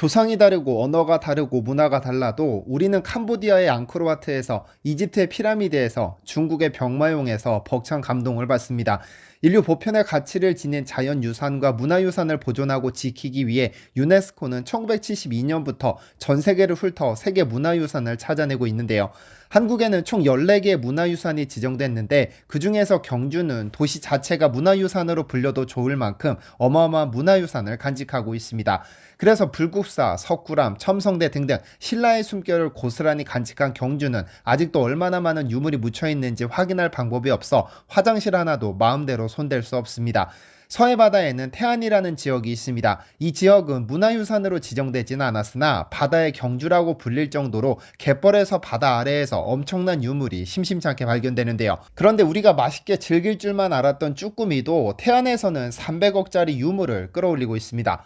조상이 다르고 언어가 다르고 문화가 달라도 우리는 캄보디아의 앙코르와트에서 이집트의 피라미드에서 중국의 병마용에서 벅찬 감동을 받습니다. 인류 보편의 가치를 지닌 자연유산과 문화유산을 보존하고 지키기 위해 유네스코는 1972년부터 전 세계를 훑어 세계 문화유산을 찾아내고 있는데요. 한국에는 총 14개의 문화유산이 지정됐는데 그 중에서 경주는 도시 자체가 문화유산으로 불려도 좋을 만큼 어마어마한 문화유산을 간직하고 있습니다. 그래서 불국사, 석굴암, 첨성대 등등 신라의 숨결을 고스란히 간직한 경주는 아직도 얼마나 많은 유물이 묻혀 있는지 확인할 방법이 없어 화장실 하나도 마음대로 손댈 수 없습니다. 서해 바다에는 태안이라는 지역이 있습니다. 이 지역은 문화유산으로 지정되지는 않았으나 바다의 경주라고 불릴 정도로 갯벌에서 바다 아래에서 엄청난 유물이 심심찮게 발견되는데요. 그런데 우리가 맛있게 즐길 줄만 알았던 쭈꾸미도 태안에서는 300억짜리 유물을 끌어올리고 있습니다.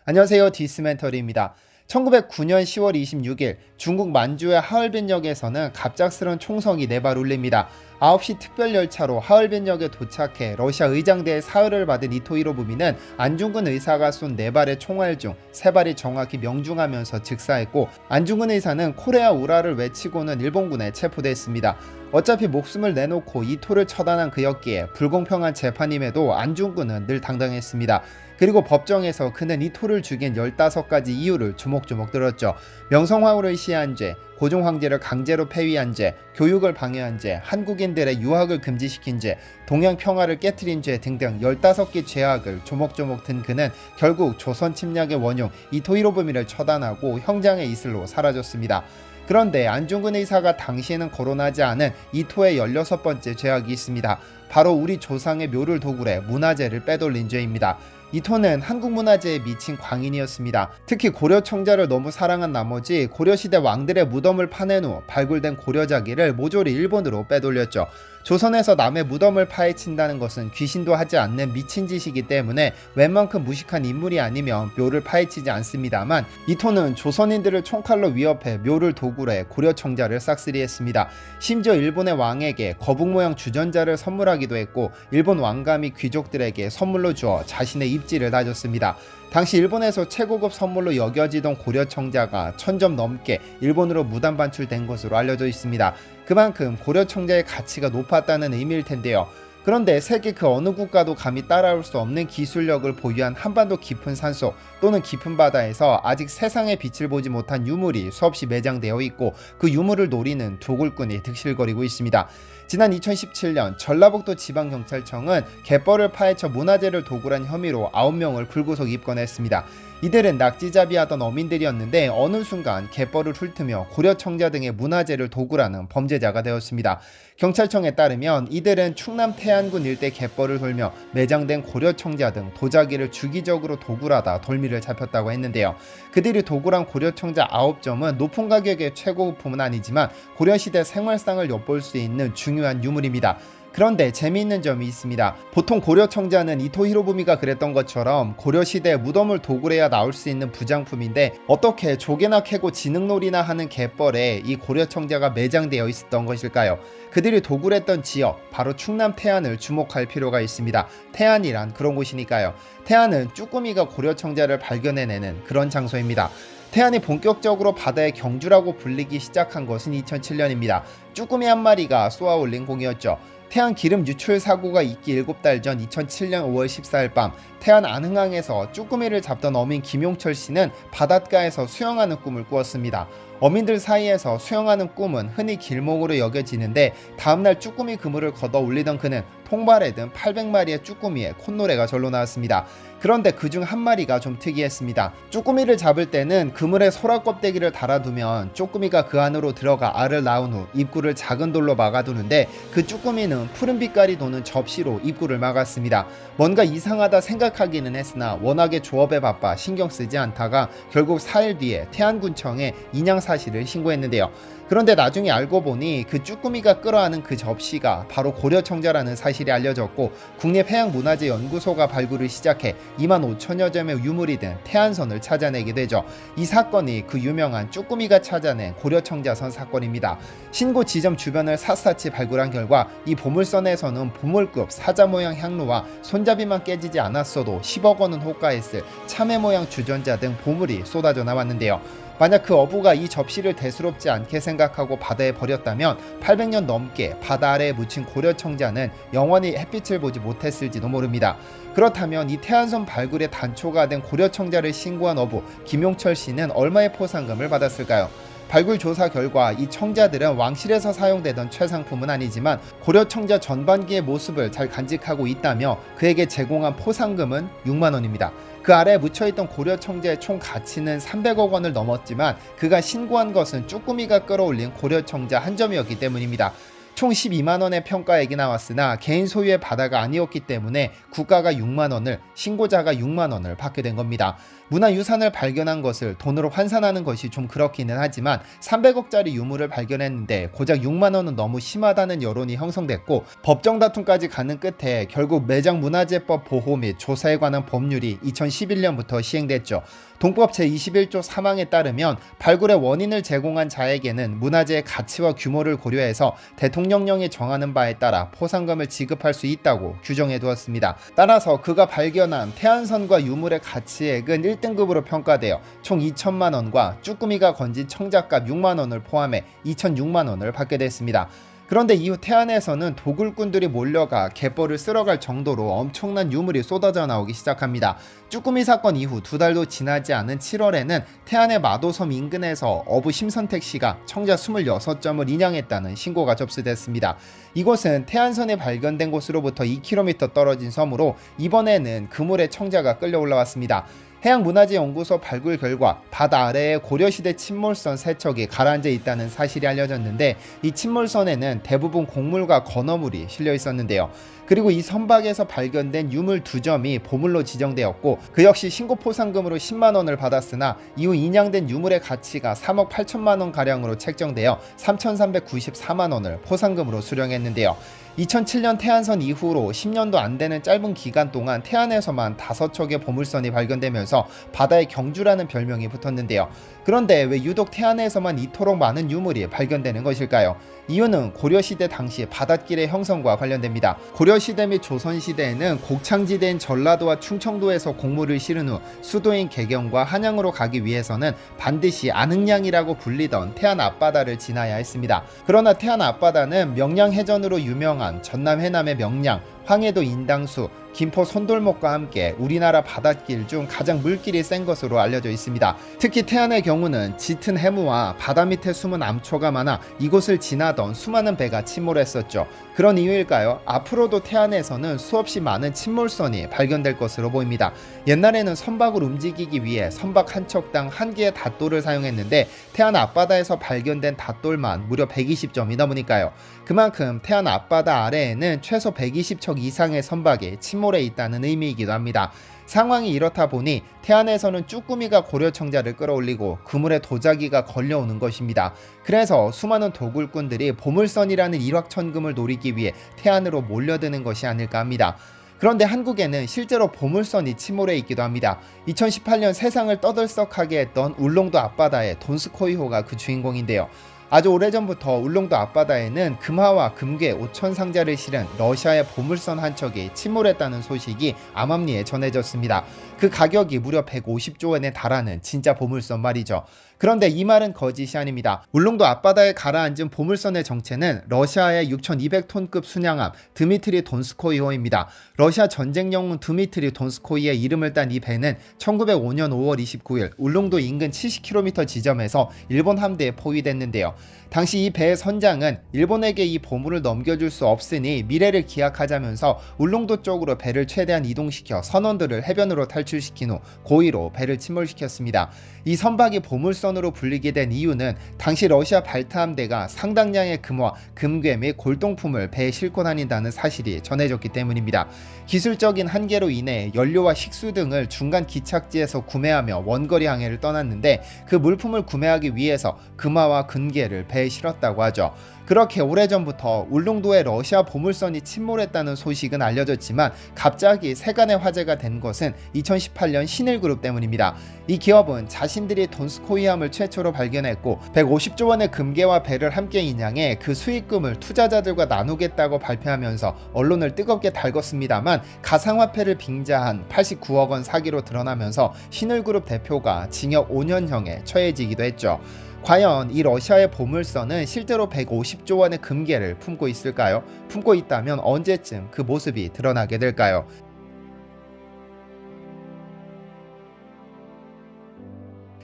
안녕하세요, 디스멘터리입니다. 1909년 10월 26일 중국 만주의 하얼빈역에서는 갑작스런 총성이 4발 울립니다. 9시 특별열차로 하얼빈역에 도착해 러시아 의장대의 사흘을 받은 이토 히로부미는 안중근 의사가 쏜 4발의 총알 중 3발이 정확히 명중하면서 즉사했고, 안중근 의사는 코레아 우라를 외치고는 일본군에 체포됐습니다. 어차피 목숨을 내놓고 이토를 처단한 그였기에 불공평한 재판임에도 안중근은 늘 당당했습니다. 그리고 법정에서 그는 이토를 죽인 15가지 이유를 조목조목 들었죠. 명성황후를 시해한 죄, 고종 황제를 강제로 폐위한 죄, 교육을 방해한 죄, 한국인들의 유학을 금지시킨 죄, 동양 평화를 깨트린 죄 등등 15개 죄악을 조목조목 든 그는 결국 조선 침략의 원흉 이토 히로부미를 처단하고 형장의 이슬로 사라졌습니다. 그런데 안중근 의사가 당시에는 거론하지 않은 이토의 16번째 죄악이 있습니다. 바로 우리 조상의 묘를 도굴해 문화재를 빼돌린 죄입니다. 이토는 한국문화재에 미친 광인이었습니다. 특히 고려청자를 너무 사랑한 나머지 고려시대 왕들의 무덤을 파낸 후 발굴된 고려자기를 모조리 일본으로 빼돌렸죠. 조선에서 남의 무덤을 파헤친다는 것은 귀신도 하지 않는 미친 짓이기 때문에 웬만큼 무식한 인물이 아니면 묘를 파헤치지 않습니다만, 이토는 조선인들을 총칼로 위협해 묘를 도굴해 고려청자를 싹쓸이했습니다. 심지어 일본의 왕에게 거북 모양 주전자를 선물하기도 했고, 일본 왕감이 귀족들에게 선물로 주어 자신의 입지를 다졌습니다. 당시 일본에서 최고급 선물로 여겨지던 고려청자가 1000점 넘게 일본으로 무단 반출된 것으로 알려져 있습니다. 그만큼 고려청자의 가치가 높았다는 의미일 텐데요. 그런데 세계 그 어느 국가도 감히 따라올 수 없는 기술력을 보유한 한반도 깊은 산속 또는 깊은 바다에서 아직 세상의 빛을 보지 못한 유물이 수없이 매장되어 있고, 그 유물을 노리는 도굴꾼이 득실거리고 있습니다. 지난 2017년 전라북도 지방경찰청은 갯벌을 파헤쳐 문화재를 도굴한 혐의로 9명을 불구속 입건했습니다. 이들은 낙지잡이 하던 어민들이었는데 어느 순간 갯벌을 훑으며 고려청자 등의 문화재를 도굴하는 범죄자가 되었습니다. 경찰청에 따르면 이들은 충남 태안군 일대 갯벌을 돌며 매장된 고려청자 등 도자기를 주기적으로 도굴하다 돌미를 잡혔다고 했는데요. 그들이 도굴한 고려청자 9점은 높은 가격의 최고급품은 아니지만 고려시대 생활상을 엿볼 수 있는 중요한 유물입니다. 그런데 재미있는 점이 있습니다. 보통 고려청자는 이토 히로부미가 그랬던 것처럼 고려시대 무덤을 도굴해야 나올 수 있는 부장품인데, 어떻게 조개나 캐고 지능놀이나 하는 갯벌에 이 고려청자가 매장되어 있었던 것일까요? 그들이 도굴했던 지역, 바로 충남 태안을 주목할 필요가 있습니다. 태안이란 그런 곳이니까요. 태안은 쭈꾸미가 고려청자를 발견해내는 그런 장소입니다. 태안이 본격적으로 바다의 경주라고 불리기 시작한 것은 2007년입니다. 쭈꾸미 한 마리가 쏘아올린 공이었죠. 태안 기름 유출 사고가 있기 7달 전 2007년 5월 14일 밤 태안 안흥항에서 쭈꾸미를 잡던 어민 김용철 씨는 바닷가에서 수영하는 꿈을 꾸었습니다. 어민들 사이에서 수영하는 꿈은 흔히 길몽으로 여겨지는데, 다음날 쭈꾸미 그물을 걷어 올리던 그는 통발에 든 800마리의 쭈꾸미에 콧노래가 절로 나왔습니다. 그런데 그중 한 마리가 좀 특이했습니다. 쭈꾸미를 잡을 때는 그물에 소라 껍데기를 달아두면 쭈꾸미가 그 안으로 들어가 알을 낳은 후 입구를 작은 돌로 막아두는데, 그 쭈꾸미는 푸른 빛깔이 도는 접시로 입구를 막았습니다. 뭔가 이상하다 생각하기는 했으나 워낙에 조업에 바빠 신경 쓰지 않다가 결국 4일 뒤에 태안군청에 인양 사실을 신고했는데요. 그런데 나중에 알고 보니 그 쭈꾸미가 끌어안은 그 접시가 바로 고려청자라는 사실이 알려졌고, 국립해양문화재연구소가 발굴을 시작해 2만 5천여 점의 유물이 든 태안선을 찾아내게 되죠. 이 사건이 그 유명한 쭈꾸미가 찾아낸 고려청자선 사건입니다. 신고 지점 주변을 샅샅이 발굴한 결과 이 보물선에서는 보물급 사자 모양 향로와 손잡이만 깨지지 않았어도 10억 원은 호가했을 참외 모양 주전자 등 보물이 쏟아져 나왔는데요. 만약 그 어부가 이 접시를 대수롭지 않게 생각하고 바다에 버렸다면 800년 넘게 바다 아래에 묻힌 고려청자는 영원히 햇빛을 보지 못했을지도 모릅니다. 그렇다면 이 태안선 발굴의 단초가 된 고려청자를 신고한 어부 김용철 씨는 얼마의 포상금을 받았을까요? 발굴 조사 결과 이 청자들은 왕실에서 사용되던 최상품은 아니지만 고려청자 전반기의 모습을 잘 간직하고 있다며 그에게 제공한 포상금은 6만 원입니다. 그 아래에 묻혀있던 고려청자의 총 가치는 300억 원을 넘었지만 그가 신고한 것은 쭈꾸미가 끌어올린 고려청자 한 점이었기 때문입니다. 총 12만 원의 평가액이 나왔으나 개인 소유의 바다가 아니었기 때문에 국가가 6만 원을, 신고자가 6만 원을 받게 된 겁니다. 문화유산을 발견한 것을 돈으로 환산하는 것이 좀 그렇기는 하지만 300억짜리 유물을 발견했는데 고작 6만 원은 너무 심하다는 여론이 형성됐고, 법정 다툼까지 가는 끝에 결국 매장문화재법 보호 및 조사에 관한 법률이 2011년부터 시행됐죠. 동법 제21조 3항에 따르면 발굴의 원인을 제공한 자에게는 문화재의 가치와 규모를 고려해서 대통령령이 정하는 바에 따라 포상금을 지급할 수 있다고 규정해 두었습니다. 따라서 그가 발견한 태안선과 유물의 가치액은 1등급으로 평가되어 총 2천만 원과 쭈꾸미가 건진 청자값 6만 원을 포함해 2,006만 원을 받게 됐습니다. 그런데 이후 태안에서는 도굴꾼들이 몰려가 갯벌을 쓸어갈 정도로 엄청난 유물이 쏟아져 나오기 시작합니다. 쭈꾸미 사건 이후 2달도 지나지 않은 7월에는 태안의 마도섬 인근에서 어부 심선택 씨가 청자 26점을 인양했다는 신고가 접수됐습니다. 이곳은 태안선에 발견된 곳으로부터 2km 떨어진 섬으로 이번에는 그물에 청자가 끌려 올라왔습니다. 해양문화재연구소 발굴 결과 바다 아래에 고려시대 침몰선 3척이 가라앉아 있다는 사실이 알려졌는데, 이 침몰선에는 대부분 곡물과 건어물이 실려 있었는데요. 그리고 이 선박에서 발견된 유물 2점이 보물로 지정되었고, 그 역시 신고 포상금으로 10만 원을 받았으나 이후 인양된 유물의 가치가 3억 8천만 원 가량으로 책정되어 3,394만 원을 포상금으로 수령했는데요. 2007년 태안선 이후로 10년도 안 되는 짧은 기간 동안 태안에서만 5척의 보물선이 발견되면서 바다의 경주라는 별명이 붙었는데요. 그런데 왜 유독 태안에서만 이토록 많은 유물이 발견되는 것일까요? 이유는 고려시대 당시 바닷길의 형성과 관련됩니다. 고려시대 및 조선시대에는 곡창지대인 전라도와 충청도에서 곡물을 실은 후 수도인 개경과 한양으로 가기 위해서는 반드시 안흥량이라고 불리던 태안 앞바다를 지나야 했습니다. 그러나 태안 앞바다는 명량해전으로 유명한 전남 해남의 명량, 황해도 인당수, 김포 손돌목과 함께 우리나라 바닷길 중 가장 물길이 센 것으로 알려져 있습니다. 특히 태안의 경우는 짙은 해무와 바다 밑에 숨은 암초가 많아 이곳을 지나던 수많은 배가 침몰했었죠. 그런 이유일까요? 앞으로도 태안에서는 수없이 많은 침몰선이 발견될 것으로 보입니다. 옛날에는 선박을 움직이기 위해 선박 한 척당 한 개의 닷돌을 사용했는데 태안 앞바다에서 발견된 닷돌만 무려 120점이 넘으니까요. 그만큼 태안 앞바다 아래에는 최소 120척 이상의 선박이 침몰해 있다는 의미이기도 합니다. 상황이 이렇다 보니 태안에서는 쭈꾸미가 고려청자를 끌어올리고 그물에 도자기가 걸려오는 것입니다. 그래서 수많은 도굴꾼들이 보물선이라는 일확천금을 노리기 위해 태안으로 몰려드는 것이 아닐까 합니다. 그런데 한국에는 실제로 보물선이 침몰해 있기도 합니다. 2018년 세상을 떠들썩하게 했던 울릉도 앞바다의 돈스코이호가 그 주인공인데요. 아주 오래전부터 울릉도 앞바다에는 금화와 금괴 5천 상자를 실은 러시아의 보물선 한 척이 침몰했다는 소식이 암암리에 전해졌습니다. 그 가격이 무려 150조 원에 달하는 진짜 보물선 말이죠. 그런데 이 말은 거짓이 아닙니다. 울릉도 앞바다에 가라앉은 보물선의 정체는 러시아의 6,200톤급 순양함 드미트리 돈스코이호입니다. 러시아 전쟁 영웅 드미트리 돈스코이의 이름을 딴 이 배는 1905년 5월 29일 울릉도 인근 70km 지점에서 일본 함대에 포위됐는데요. 당시 이 배의 선장은 일본에게 이 보물을 넘겨줄 수 없으니 미래를 기약하자면서 울릉도 쪽으로 배를 최대한 이동시켜 선원들을 해변으로 탈출 방출시킨 후 고의로 배를 침몰시켰습니다. 이 선박이 보물선으로 불리게 된 이유는 당시 러시아 발트함대가 상당량의 금화, 금괴 및 골동품을 배에 싣고 다닌다는 사실이 전해졌기 때문입니다. 기술적인 한계로 인해 연료와 식수 등을 중간 기착지에서 구매하며 원거리 항해를 떠났는데 그 물품을 구매하기 위해서 금화와 금괴를 배에 실었다고 하죠. 그렇게 오래전부터 울릉도에 러시아 보물선이 침몰했다는 소식은 알려졌지만 갑자기 세간의 화제가 된 것은 2018년 신일그룹 때문입니다. 이 기업은 자신들이 돈스코이함을 최초로 발견했고 150조 원의 금괴와 배를 함께 인양해 그 수익금을 투자자들과 나누겠다고 발표하면서 언론을 뜨겁게 달궜습니다만 가상화폐를 빙자한 89억 원 사기로 드러나면서 신일그룹 대표가 징역 5년형에 처해지기도 했죠. 과연 이 러시아의 보물선은 실제로 150조 원의 금괴를 품고 있을까요? 품고 있다면 언제쯤 그 모습이 드러나게 될까요?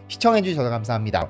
시청해주셔서 감사합니다.